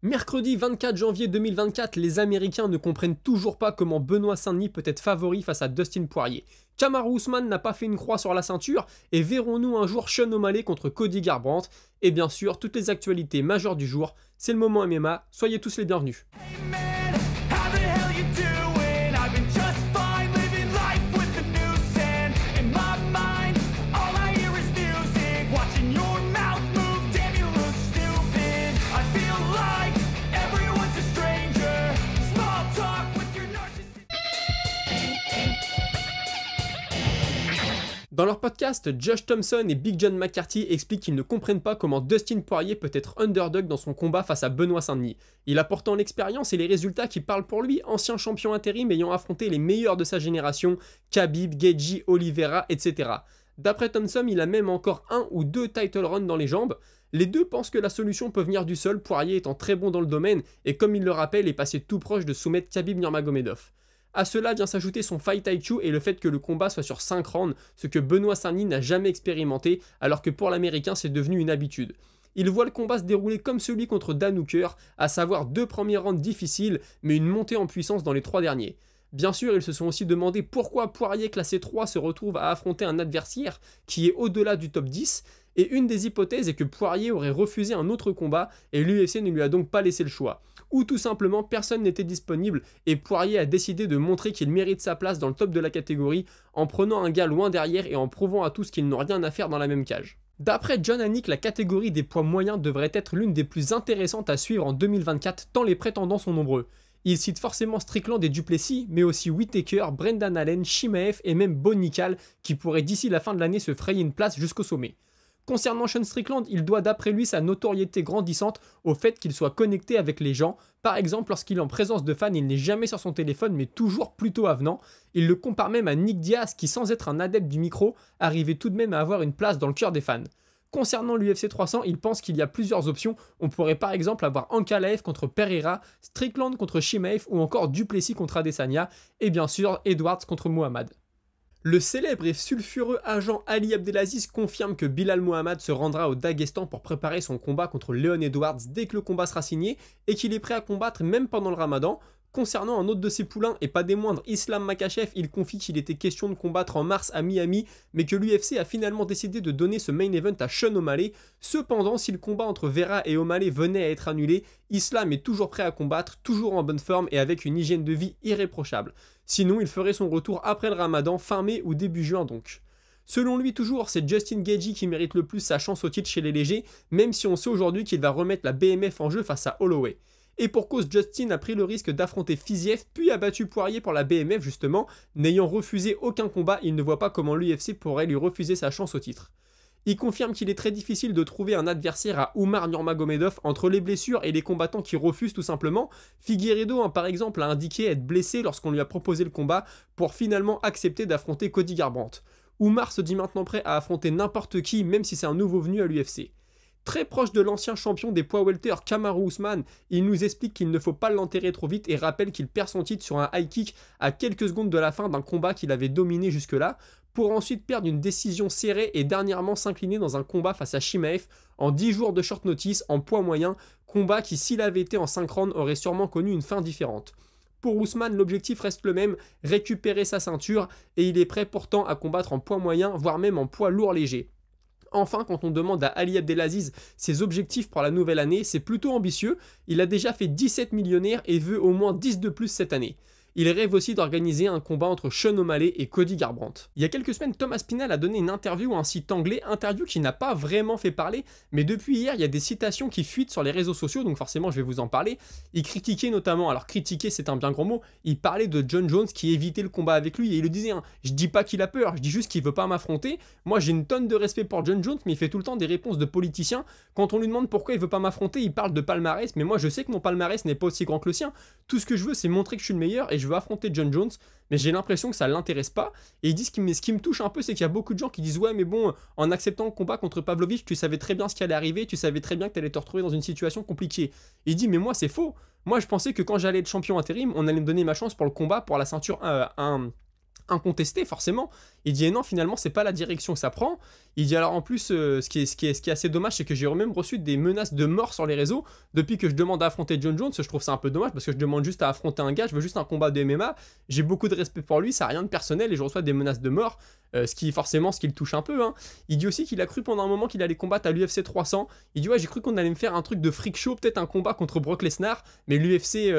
Mercredi 24 janvier 2024, les Américains ne comprennent toujours pas comment Benoît Saint-Denis peut être favori face à Dustin Poirier. Kamaru Usman n'a pas fait une croix sur la ceinture et verrons-nous un jour Sean O'Malley contre Cody Garbrandt. Et bien sûr, toutes les actualités majeures du jour, c'est le moment MMA, soyez tous les bienvenus. Dans leur podcast, Josh Thompson et Big John McCarthy expliquent qu'ils ne comprennent pas comment Dustin Poirier peut être underdog dans son combat face à Benoît Saint-Denis. Il a pourtant l'expérience et les résultats qui parlent pour lui, ancien champion intérim ayant affronté les meilleurs de sa génération, Khabib, Gaethje, Oliveira, etc. D'après Thompson, il a même encore 1 ou 2 title runs dans les jambes. Les deux pensent que la solution peut venir du sol, Poirier étant très bon dans le domaine et comme il le rappelle, est passé tout proche de soumettre Khabib Nurmagomedov. À cela vient s'ajouter son fight IQ et le fait que le combat soit sur 5 rounds, ce que Benoît Saint-Denis n'a jamais expérimenté, alors que pour l'américain c'est devenu une habitude. Il voit le combat se dérouler comme celui contre Dan Hooker, à savoir 2 premiers rounds difficiles, mais une montée en puissance dans les 3 derniers. Bien sûr, ils se sont aussi demandé pourquoi Poirier classé 3 se retrouve à affronter un adversaire qui est au-delà du top 10, et une des hypothèses est que Poirier aurait refusé un autre combat et l'UFC ne lui a donc pas laissé le choix. Ou tout simplement personne n'était disponible et Poirier a décidé de montrer qu'il mérite sa place dans le top de la catégorie en prenant un gars loin derrière et en prouvant à tous qu'ils n'ont rien à faire dans la même cage. D'après John Anik, la catégorie des poids moyens devrait être l'une des plus intéressantes à suivre en 2024 tant les prétendants sont nombreux. Il cite forcément Strickland et Duplessis, mais aussi Whittaker, Brendan Allen, Chimaev et même Bonical qui pourraient d'ici la fin de l'année se frayer une place jusqu'au sommet. Concernant Sean Strickland, il doit d'après lui sa notoriété grandissante au fait qu'il soit connecté avec les gens. Par exemple, lorsqu'il est en présence de fans, il n'est jamais sur son téléphone mais toujours plutôt avenant. Il le compare même à Nick Diaz qui, sans être un adepte du micro, arrivait tout de même à avoir une place dans le cœur des fans. Concernant l'UFC 300, il pense qu'il y a plusieurs options. On pourrait par exemple avoir Ankalaev contre Pereira, Strickland contre Chimaev ou encore Duplessis contre Adesanya et bien sûr Edwards contre Muhammad. Le célèbre et sulfureux agent Ali Abdelaziz confirme que Bilal Muhammad se rendra au Daghestan pour préparer son combat contre Leon Edwards dès que le combat sera signé et qu'il est prêt à combattre même pendant le Ramadan. Concernant un autre de ses poulains et pas des moindres, Islam Makhachev, il confie qu'il était question de combattre en mars à Miami, mais que l'UFC a finalement décidé de donner ce main event à Sean O'Malley. Cependant, si le combat entre Vera et O'Malley venait à être annulé, Islam est toujours prêt à combattre, toujours en bonne forme et avec une hygiène de vie irréprochable. Sinon, il ferait son retour après le Ramadan, fin mai ou début juin donc. Selon lui toujours, c'est Justin Gaethje qui mérite le plus sa chance au titre chez les légers, même si on sait aujourd'hui qu'il va remettre la BMF en jeu face à Holloway. Et pour cause, Justin a pris le risque d'affronter Fiziev, puis a battu Poirier pour la BMF justement, n'ayant refusé aucun combat, il ne voit pas comment l'UFC pourrait lui refuser sa chance au titre. Il confirme qu'il est très difficile de trouver un adversaire à Umar Nurmagomedov entre les blessures et les combattants qui refusent tout simplement. Figueiredo par exemple a indiqué être blessé lorsqu'on lui a proposé le combat pour finalement accepter d'affronter Cody Garbrandt. Umar se dit maintenant prêt à affronter n'importe qui même si c'est un nouveau venu à l'UFC. Très proche de l'ancien champion des poids welter Kamaru Usman, il nous explique qu'il ne faut pas l'enterrer trop vite et rappelle qu'il perd son titre sur un high kick à quelques secondes de la fin d'un combat qu'il avait dominé jusque-là, pour ensuite perdre une décision serrée et dernièrement s'incliner dans un combat face à Chimaev en 10 jours de short notice en poids moyen, combat qui s'il avait été en 5 rounds aurait sûrement connu une fin différente. Pour Usman, l'objectif reste le même, récupérer sa ceinture et il est prêt pourtant à combattre en poids moyen, voire même en poids lourd léger. Enfin, quand on demande à Ali Abdelaziz ses objectifs pour la nouvelle année, c'est plutôt ambitieux, il a déjà fait 17 millionnaires et veut au moins 10 de plus cette année. Il rêve aussi d'organiser un combat entre Sean O'Malley et Cody Garbrandt. Il y a quelques semaines, Thomas Spinell a donné une interview à un site anglais, interview qui n'a pas vraiment fait parler, mais depuis hier, il y a des citations qui fuitent sur les réseaux sociaux, donc forcément je vais vous en parler. Il critiquait notamment, alors critiquer c'est un bien grand mot, il parlait de John Jones qui évitait le combat avec lui et il le disait, hein, je dis pas qu'il a peur, je dis juste qu'il veut pas m'affronter. Moi j'ai une tonne de respect pour John Jones, mais il fait tout le temps des réponses de politiciens. Quand on lui demande pourquoi il veut pas m'affronter, il parle de palmarès, mais moi je sais que mon palmarès n'est pas aussi grand que le sien. Tout ce que je veux c'est montrer que je suis le meilleur et je veux affronter John Jones, mais j'ai l'impression que ça l'intéresse pas. Et ils disent ce qui me touche un peu, c'est qu'il y a beaucoup de gens qui disent ouais mais bon, en acceptant le combat contre Pavlovich, tu savais très bien ce qui allait arriver, tu savais très bien que tu allais te retrouver dans une situation compliquée. Et il dit mais moi c'est faux. Moi je pensais que quand j'allais être champion intérim, on allait me donner ma chance pour le combat, pour la ceinture incontesté forcément. Il dit non, finalement c'est pas la direction que ça prend. Il dit alors en plus ce qui est assez dommage, c'est que j'ai même reçu des menaces de mort sur les réseaux depuis que je demande à affronter John Jones. Je trouve ça un peu dommage parce que je demande juste à affronter un gars, je veux juste un combat de MMA. J'ai beaucoup de respect pour lui, ça n'a rien de personnel et je reçois des menaces de mort, ce qui le touche un peu, hein. Il dit aussi qu'il a cru pendant un moment qu'il allait combattre à l'UFC 300. Il dit ouais, j'ai cru qu'on allait me faire un truc de freak show, peut-être un combat contre Brock Lesnar, mais l'UFC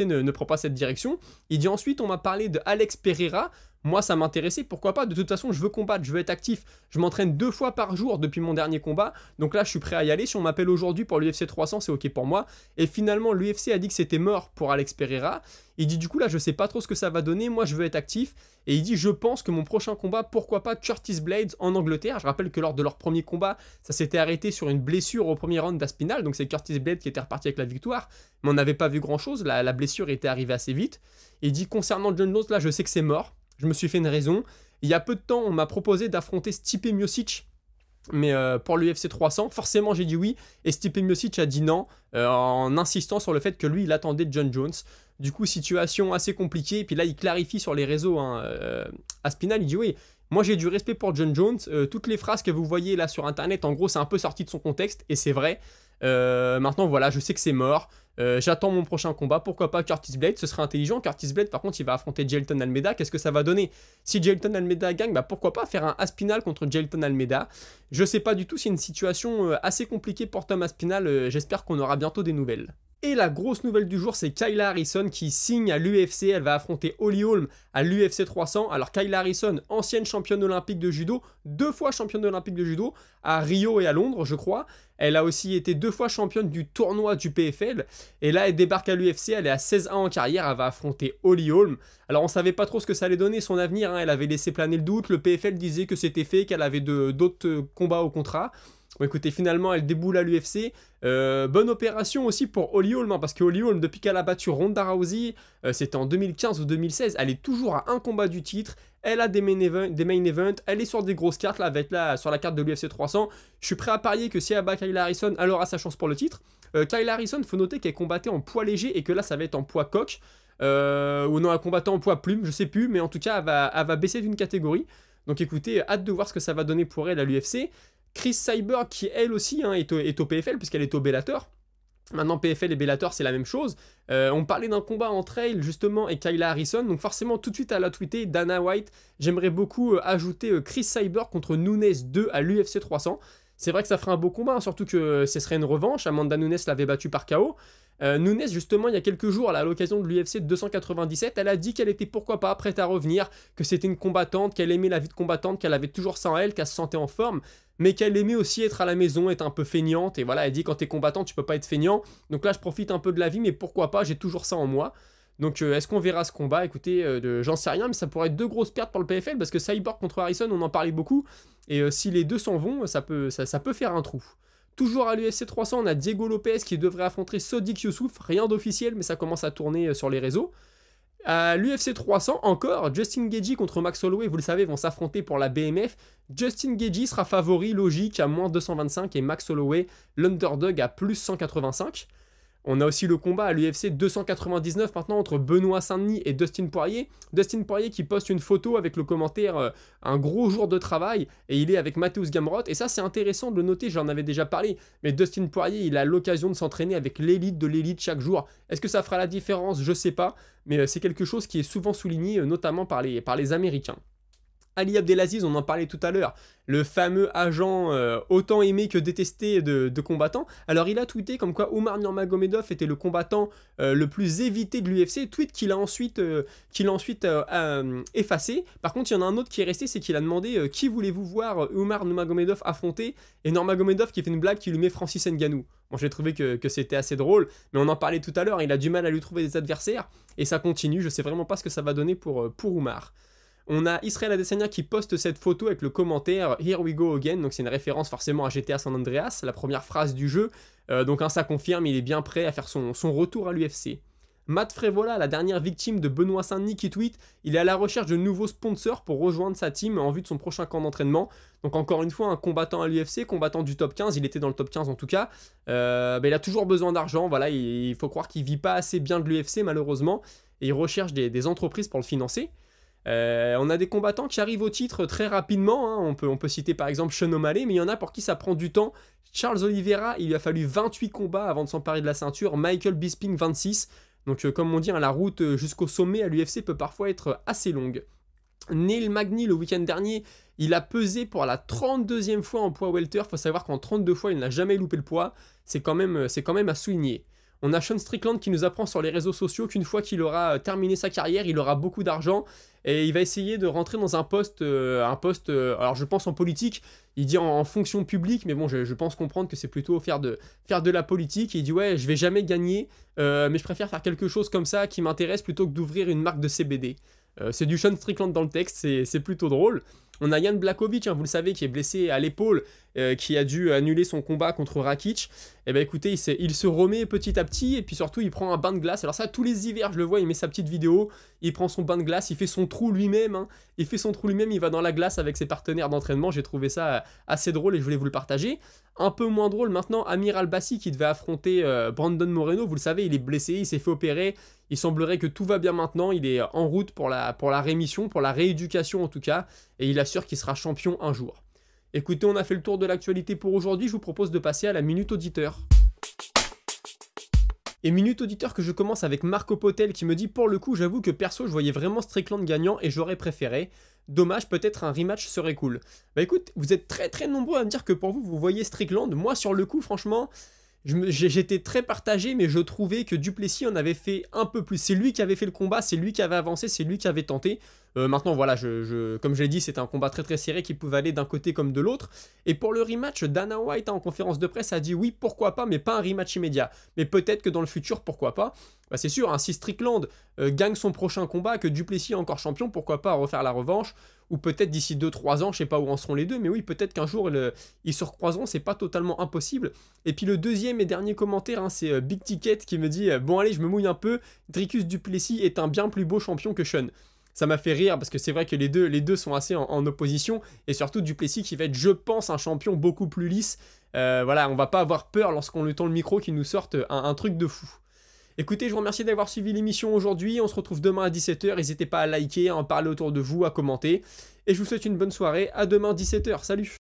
ne prend pas cette direction. Il dit ensuite on m'a parlé de Alex Pereira. Moi ça m'intéressait, pourquoi pas, de toute façon je veux combattre, je veux être actif, je m'entraîne 2 fois par jour depuis mon dernier combat, donc là je suis prêt à y aller, si on m'appelle aujourd'hui pour l'UFC 300 c'est ok pour moi. Et finalement l'UFC a dit que c'était mort pour Alex Pereira. Il dit du coup là je sais pas trop ce que ça va donner, moi je veux être actif, et il dit je pense que mon prochain combat, pourquoi pas Curtis Blades en Angleterre. Je rappelle que lors de leur premier combat ça s'était arrêté sur une blessure au premier round d'Aspinal, donc c'est Curtis Blades qui était reparti avec la victoire, mais on n'avait pas vu grand chose, la blessure était arrivée assez vite. Il dit concernant John Jones là je sais que c'est mort. Je me suis fait une raison. Il y a peu de temps, on m'a proposé d'affronter Stipe Miocic, mais pour l'UFC 300, forcément j'ai dit oui, et Stipe Miocic a dit non, en insistant sur le fait que lui, il attendait John Jones. Du coup, situation assez compliquée, et puis là, il clarifie sur les réseaux, hein, Aspinal, il dit oui, moi j'ai du respect pour John Jones, toutes les phrases que vous voyez là sur internet, en gros, c'est un peu sorti de son contexte, et c'est vrai. Maintenant, voilà, je sais que c'est mort. J'attends mon prochain combat, pourquoi pas Curtis Blade, ce serait intelligent. Curtis Blade par contre il va affronter Jailton Almeida, qu'est-ce que ça va donner? Si Jailton Almeida gagne, bah pourquoi pas faire un Aspinal contre Jailton Almeida. Je sais pas du tout, c'est une situation assez compliquée pour Tom Aspinal, j'espère qu'on aura bientôt des nouvelles. Et la grosse nouvelle du jour, c'est Kayla Harrison qui signe à l'UFC. Elle va affronter Holly Holm à l'UFC 300. Alors Kayla Harrison, ancienne championne olympique de judo, 2 fois championne olympique de judo, à Rio et à Londres, je crois. Elle a aussi été 2 fois championne du tournoi du PFL. Et là, elle débarque à l'UFC, elle est à 16 ans en carrière, elle va affronter Holly Holm. Alors on savait pas trop ce que ça allait donner, son avenir, hein. Elle avait laissé planer le doute, le PFL disait que c'était fait, qu'elle avait d'autres combats au contrat. Bon écoutez, finalement elle déboule à l'UFC, bonne opération aussi pour Holly Holm, hein, parce que Holly Holm, depuis qu'elle a battu Ronda Rousey, c'était en 2015 ou 2016, elle est toujours à un combat du titre, elle a des main events, elle est sur des grosses cartes, là, avec sur la carte de l'UFC 300, je suis prêt à parier que si elle bat Kayla Harrison, elle aura sa chance pour le titre. Kayla Harrison, faut noter qu'elle combattait en poids léger et que là ça va être en poids coq, ou non, elle combattait en poids plume, je sais plus, mais en tout cas elle va baisser d'une catégorie, donc écoutez, hâte de voir ce que ça va donner pour elle à l'UFC. Chris Cyborg qui elle aussi, hein, est au PFL puisqu'elle est au Bellator. Maintenant PFL et Bellator c'est la même chose. On parlait d'un combat entre elle justement et Kayla Harrison, donc forcément tout de suite elle a tweeté Dana White, j'aimerais beaucoup ajouter Chris Cyborg contre Nunes 2 à l'UFC 300. C'est vrai que ça ferait un beau combat, hein, surtout que ce serait une revanche. Amanda Nunes l'avait battu par KO. Nunes, justement, il y a quelques jours, à l'occasion de l'UFC 297, elle a dit qu'elle était pourquoi pas prête à revenir, que c'était une combattante, qu'elle aimait la vie de combattante, qu'elle avait toujours ça en elle, qu'elle se sentait en forme, mais qu'elle aimait aussi être à la maison, être un peu feignante. Et voilà, elle dit quand t'es combattant, tu peux pas être feignant. Donc là, je profite un peu de la vie, mais pourquoi pas, j'ai toujours ça en moi. Donc est-ce qu'on verra ce combat? Écoutez, j'en sais rien, mais ça pourrait être 2 grosses pertes pour le PFL, parce que Cyborg contre Harrison, on en parlait beaucoup, et si les deux s'en vont, ça peut faire un trou. Toujours à l'UFC 300, on a Diego Lopez qui devrait affronter Sodiq Youssouf, rien d'officiel, mais ça commence à tourner sur les réseaux. À l'UFC 300, encore, Justin Gaethje contre Max Holloway, vous le savez, vont s'affronter pour la BMF. Justin Gaethje sera favori, logique, à moins 225, et Max Holloway, l'underdog, à plus 185. On a aussi le combat à l'UFC 299 maintenant entre Benoît Saint-Denis et Dustin Poirier. Dustin Poirier qui poste une photo avec le commentaire un gros jour de travail et il est avec Mateusz Gamrot. Et ça c'est intéressant de le noter, j'en avais déjà parlé. Mais Dustin Poirier il a l'occasion de s'entraîner avec l'élite de l'élite chaque jour. Est-ce que ça fera la différence? Je sais pas. Mais c'est quelque chose qui est souvent souligné notamment par les Américains. Ali Abdelaziz, on en parlait tout à l'heure, le fameux agent autant aimé que détesté de combattants. Alors il a tweeté comme quoi Umar Nurmagomedov était le combattant le plus évité de l'UFC, tweet qu'il a ensuite effacé. Par contre il y en a un autre qui est resté, c'est qu'il a demandé qui voulez-vous voir Umar Nurmagomedov affronter, et Nurmagomedov qui fait une blague qui lui met Francis Ngannou. Bon, j'ai trouvé que c'était assez drôle, mais on en parlait tout à l'heure, il a du mal à lui trouver des adversaires, et ça continue, je sais vraiment pas ce que ça va donner pour Umar. On a Israel Adesanya qui poste cette photo avec le commentaire Here we go again, donc c'est une référence forcément à GTA San Andreas, la première phrase du jeu, donc hein, ça confirme, il est bien prêt à faire son retour à l'UFC. Matt Frevola, la dernière victime de Benoît Saint-Denis qui tweet, il est à la recherche de nouveaux sponsors pour rejoindre sa team en vue de son prochain camp d'entraînement. Donc encore une fois, un combattant à l'UFC, combattant du top 15, il était dans le top 15 en tout cas, il a toujours besoin d'argent, voilà, il faut croire qu'il vit pas assez bien de l'UFC malheureusement, et il recherche des entreprises pour le financer. On a des combattants qui arrivent au titre très rapidement, hein. On peut citer par exemple Sean O'Malley, mais il y en a pour qui ça prend du temps. Charles Oliveira, il lui a fallu 28 combats avant de s'emparer de la ceinture, Michael Bisping 26, donc comme on dit, hein, la route jusqu'au sommet à l'UFC peut parfois être assez longue. Neil Magny, le week-end dernier, il a pesé pour la 32e fois en poids welter. Faut savoir qu'en 32 fois, il n'a jamais loupé le poids. C'est quand même à souligner. On a Sean Strickland qui nous apprend sur les réseaux sociaux qu'une fois qu'il aura terminé sa carrière, il aura beaucoup d'argent et il va essayer de rentrer dans un poste, alors je pense en politique, il dit en fonction publique, mais bon, je pense comprendre que c'est plutôt faire de la politique. Et il dit ouais, je vais jamais gagner, mais je préfère faire quelque chose comme ça qui m'intéresse plutôt que d'ouvrir une marque de CBD. C'est du Sean Strickland dans le texte, c'est plutôt drôle. On a Jan Blachowicz, hein, vous le savez, qui est blessé à l'épaule, qui a dû annuler son combat contre Rakic. Et ben écoutez, il se remet petit à petit, et puis surtout il prend un bain de glace. Alors ça, tous les hivers, je le vois, il met sa petite vidéo, il prend son bain de glace, il fait son trou lui-même, hein. Il va dans la glace avec ses partenaires d'entraînement. J'ai trouvé ça assez drôle et je voulais vous le partager. Un peu moins drôle maintenant, Amir Albassi qui devait affronter Brandon Moreno, vous le savez, il est blessé, il s'est fait opérer. Il semblerait que tout va bien maintenant, il est en route pour la rémission, pour la rééducation en tout cas, et il assure qu'il sera champion un jour. Écoutez, on a fait le tour de l'actualité pour aujourd'hui, je vous propose de passer à la Minute Auditeur. Et Minute Auditeur que je commence avec Marco Potel qui me dit « Pour le coup, j'avoue que perso, je voyais vraiment Strickland gagnant et j'aurais préféré. Dommage, peut-être un rematch serait cool. » Bah écoute, vous êtes très très nombreux à me dire que pour vous, vous voyez Strickland. Moi, sur le coup, franchement, j'étais très partagé, mais je trouvais que Duplessis en avait fait un peu plus. C'est lui qui avait fait le combat, c'est lui qui avait avancé, c'est lui qui avait tenté. Maintenant, voilà, comme je l'ai dit, c'était un combat très très serré qui pouvait aller d'un côté comme de l'autre. Et pour le rematch, Dana White, en conférence de presse, a dit oui, pourquoi pas, mais pas un rematch immédiat. Mais peut-être que dans le futur, pourquoi pas. Bah, c'est sûr, hein, si Strickland gagne son prochain combat, que Duplessis est encore champion, pourquoi pas refaire la revanche. Ou peut-être d'ici 2-3 ans, je sais pas où en seront les deux, mais oui, peut-être qu'un jour ils se recroiseront, c'est pas totalement impossible. Et puis le deuxième et dernier commentaire, hein, c'est Big Ticket qui me dit bon allez, je me mouille un peu, Dricus Duplessis est un bien plus beau champion que Sean. Ça m'a fait rire parce que c'est vrai que les deux sont assez en opposition, et surtout Duplessis qui va être, je pense, un champion beaucoup plus lisse. Voilà, on va pas avoir peur lorsqu'on lui tend le micro qu'il nous sorte un truc de fou. Écoutez, je vous remercie d'avoir suivi l'émission aujourd'hui. On se retrouve demain à 17 h. N'hésitez pas à liker, à en parler autour de vous, à commenter. Et je vous souhaite une bonne soirée. À demain 17 h. Salut!